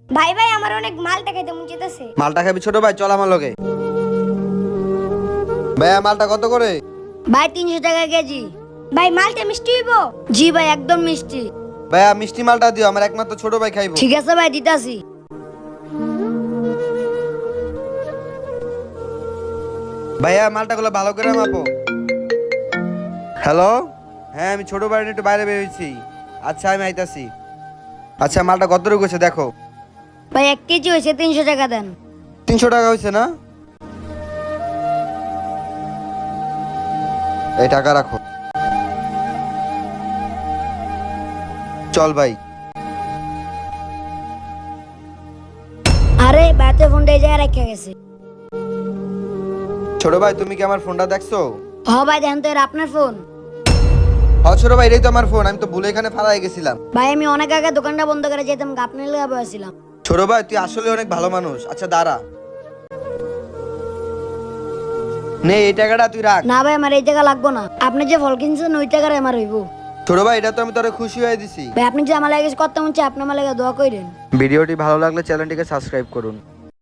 ভাই ভাই আমার অনেক মালটা খাইতে মন চাইতেছে। মালটা খাবি ছোট ভাই, চল আমার লগে। ভাইয়া মালটা কত করে? ভাই 300 টাকা কেজি। ভাই মালটা মিষ্টি হইব? জি ভাই একদম মিষ্টি। ভাইয়া মিষ্টি মালটা দিও, আমার একমাত্র ছোট ভাই খাইবো। ঠিক আছে ভাই দিতাছি। ভাইয়া মালটাগুলো ভালো করে মাপো। হ্যালো, হ্যাঁ আমি ছোট ভাই একটু বাইরে বের হয়েছি। আচ্ছা আমি আইতাছি। আচ্ছা মালটা কত রকম হয়েছে দেখো। ভাই 1 কেজি হয়েছে 300 টাকা দেন। 300 টাকা হয়েছে না? এই টাকা রাখো। চল ভাই। আরে বাতে ফোনটা এই জায়গায় রেখে গেছে। ছোট ভাই তুমি কি আমার ফোনটা দেখছো? হ ভাই দেখেন তো, এর আপনার ফোন? হ্যাঁ ছোট ভাই এটাই তো আমার ফোন, আমি তো ভুলে এখানে ফালাই গেছিলাম। ভাই আমি অনেক আগে দোকানটা বন্ধ করে যেতাম, আপনার লেগে বসেছিলাম। ছোট ভাই তুই আসলে অনেক ভালো মানুষ। আচ্ছা দাঁড়া, নে এই টাকাটা তুই রাখ। না ভাই আমার এই টাকা লাগবো না, আপনি যে ফল কিনছেন ওই টাকার আমার হইব। ছোট ভাই এটা তো আমি তোরে খুশি হয়ে দিছি। ভাই আপনি যে আমার লাগে করতে মন চাই, আপনি আমার লাগে দোয়া করেন। ভিডিওটি ভালো লাগলে চ্যানেলটিকে সাবস্ক্রাইব করুন।